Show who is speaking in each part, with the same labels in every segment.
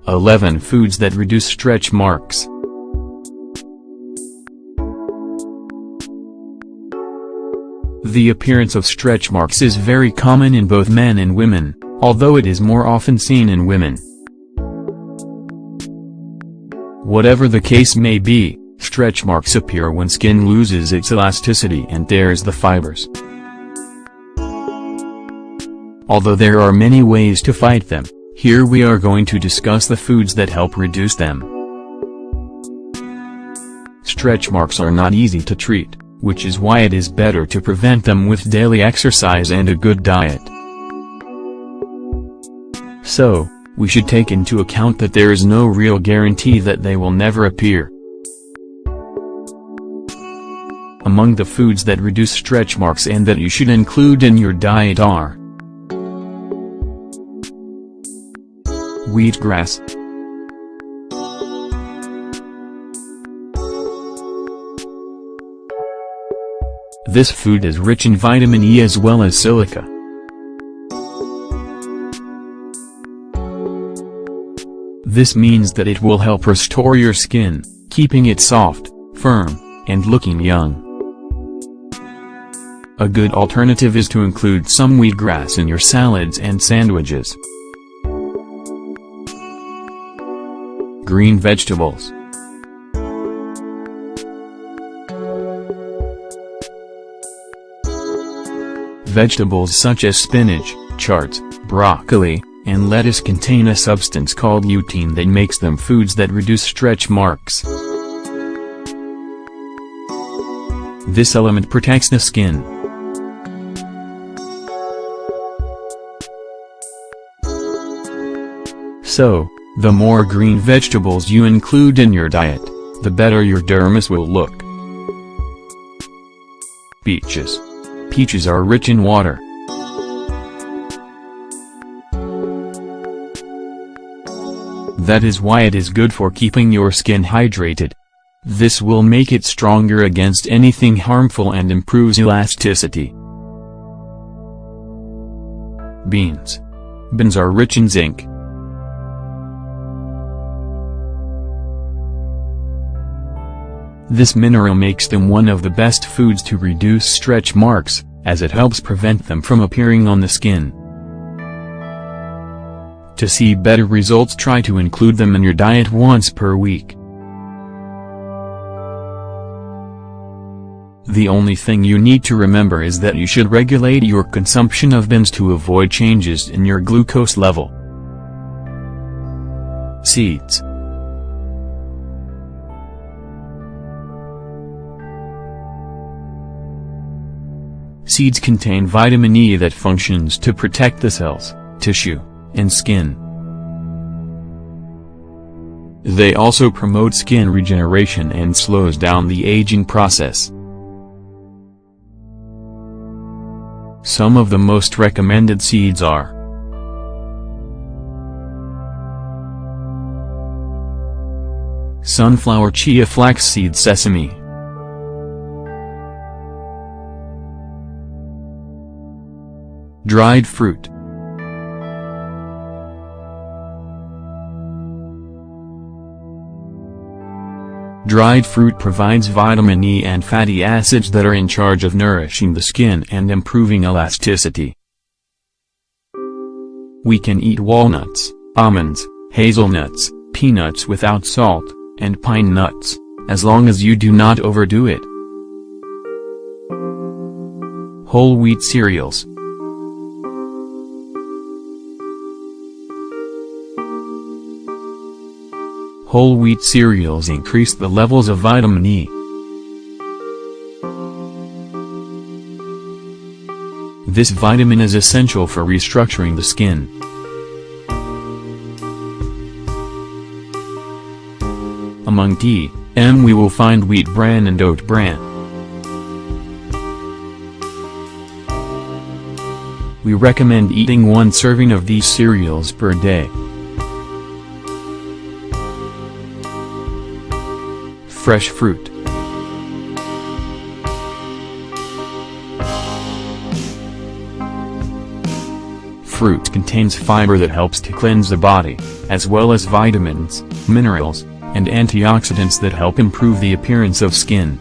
Speaker 1: 11 Foods that reduce stretch marks. The appearance of stretch marks is very common in both men and women, although it is more often seen in women. Whatever the case may be, stretch marks appear when skin loses its elasticity and tears the fibers. Although there are many ways to fight them, here we are going to discuss the foods that help reduce them. Stretch marks are not easy to treat, which is why it is better to prevent them with daily exercise and a good diet. So, we should take into account that there is no real guarantee that they will never appear. Among the foods that reduce stretch marks and that you should include in your diet are wheatgrass. This food is rich in vitamin E as well as silica. This means that it will help restore your skin, keeping it soft, firm, and looking young. A good alternative is to include some wheatgrass in your salads and sandwiches. Green vegetables. Vegetables such as spinach, carrots, broccoli, and lettuce contain a substance called lutein that makes them foods that reduce stretch marks. This element protects the skin. So, the more green vegetables you include in your diet, the better your dermis will look. Peaches. Peaches are rich in water. That is why it is good for keeping your skin hydrated. This will make it stronger against anything harmful and improves elasticity. Beans. Beans are rich in zinc. This mineral makes them one of the best foods to reduce stretch marks, as it helps prevent them from appearing on the skin. To see better results, try to include them in your diet once per week. The only thing you need to remember is that you should regulate your consumption of beans to avoid changes in your glucose level. Seeds. Seeds contain vitamin E that functions to protect the cells, tissue, and skin. They also promote skin regeneration and slows down the aging process. Some of the most recommended seeds are sunflower, chia, flaxseed, sesame. Dried fruit. Dried fruit provides vitamin E and fatty acids that are in charge of nourishing the skin and improving elasticity. We can eat walnuts, almonds, hazelnuts, peanuts without salt, and pine nuts, as long as you do not overdo it. Whole wheat cereals. Whole wheat cereals increase the levels of vitamin E. This vitamin is essential for restructuring the skin. Among TM we will find wheat bran and oat bran. We recommend eating 1 serving of these cereals per day. Fresh fruit. fruit contains fiber that helps to cleanse the body, as well as vitamins, minerals, and antioxidants that help improve the appearance of skin.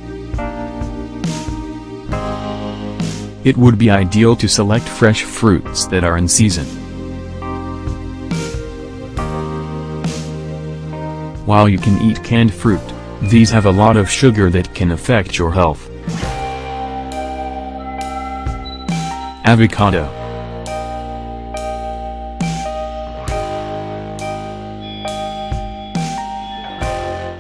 Speaker 1: It would be ideal to select fresh fruits that are in season. While you can eat canned fruit, these have a lot of sugar that can affect your health. Avocado.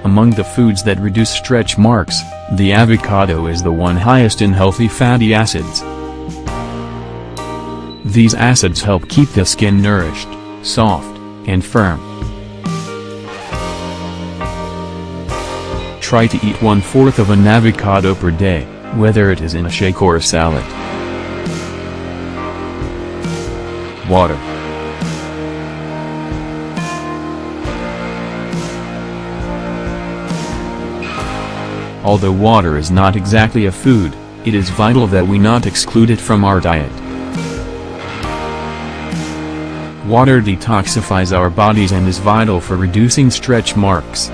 Speaker 1: Among the foods that reduce stretch marks, the avocado is the one highest in healthy fatty acids. These acids help keep the skin nourished, soft, and firm. Try to eat 1/4 of an avocado per day, whether it is in a shake or a salad. Water. Although water is not exactly a food, it is vital that we not exclude it from our diet. Water detoxifies our bodies and is vital for reducing stretch marks.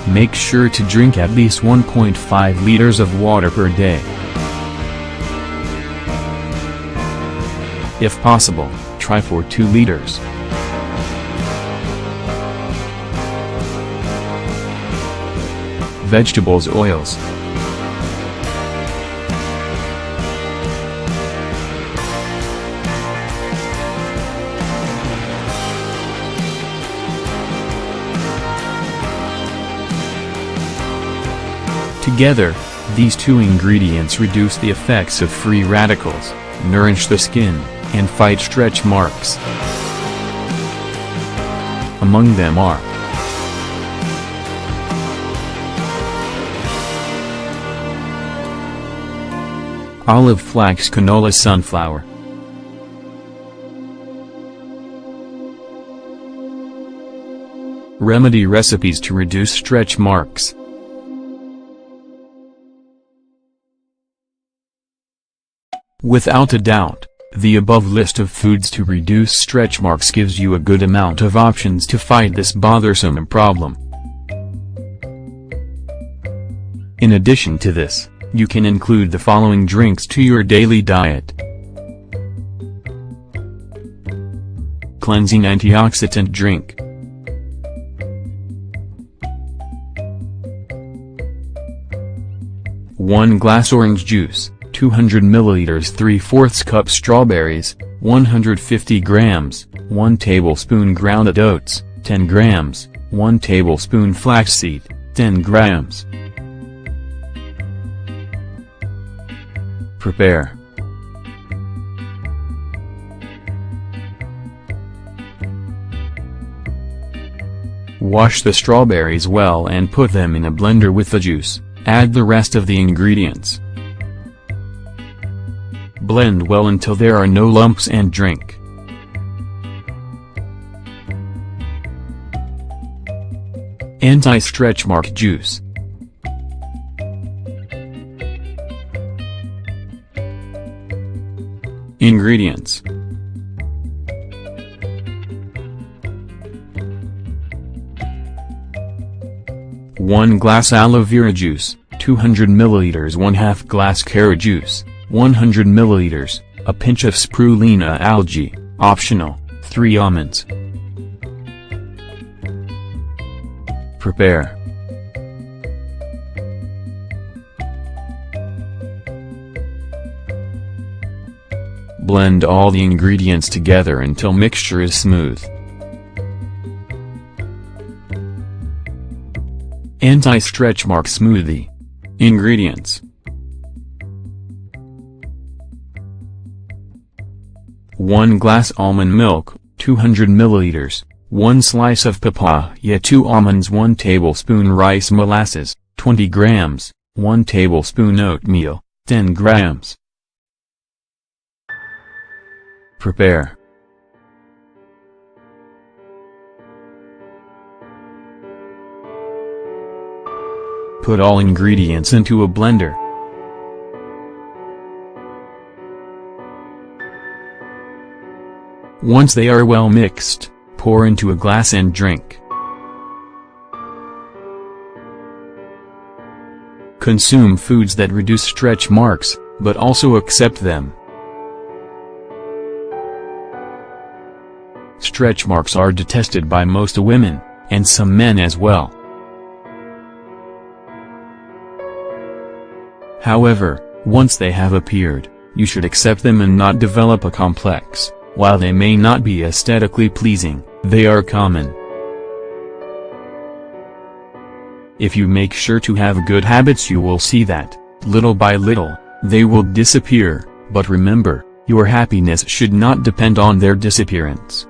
Speaker 1: Make sure to drink at least 1.5 liters of water per day. If possible, try for 2 liters. Vegetables oils. Together, these two ingredients reduce the effects of free radicals, nourish the skin, and fight stretch marks. Among them are olive flax, canola, sunflower. Remedy recipes to reduce stretch marks. Without a doubt, the above list of foods to reduce stretch marks gives you a good amount of options to fight this bothersome problem. In addition to this, you can include the following drinks to your daily diet. Cleansing antioxidant drink. One glass orange juice, 200 milliliters, 3/4 cup strawberries, 150 grams, 1 tablespoon grounded oats, 10 grams, 1 tablespoon flaxseed, 10 grams. Prepare. Wash the strawberries well and put them in a blender with the juice. Add the rest of the ingredients. Blend well until there are no lumps and drink. Anti-stretch mark juice. Ingredients. One glass aloe vera juice, 200 milliliters, 1/2 glass carrot juice, 100 milliliters, a pinch of spirulina algae, optional, 3 almonds. Prepare. Blend all the ingredients together until mixture is smooth. Anti-stretch mark smoothie. Ingredients. 1 glass almond milk, 200 milliliters, 1 slice of papaya, 2 almonds, 1 tablespoon rice molasses, 20 grams, 1 tablespoon oatmeal, 10 grams. Prepare. Put all ingredients into a blender. Once they are well mixed, pour into a glass and drink. Consume foods that reduce stretch marks, but also accept them. Stretch marks are detested by most women, and some men as well. However, once they have appeared, you should accept them and not develop a complex. While they may not be aesthetically pleasing, they are common. If you make sure to have good habits, you will see that, little by little, they will disappear, but remember, your happiness should not depend on their disappearance.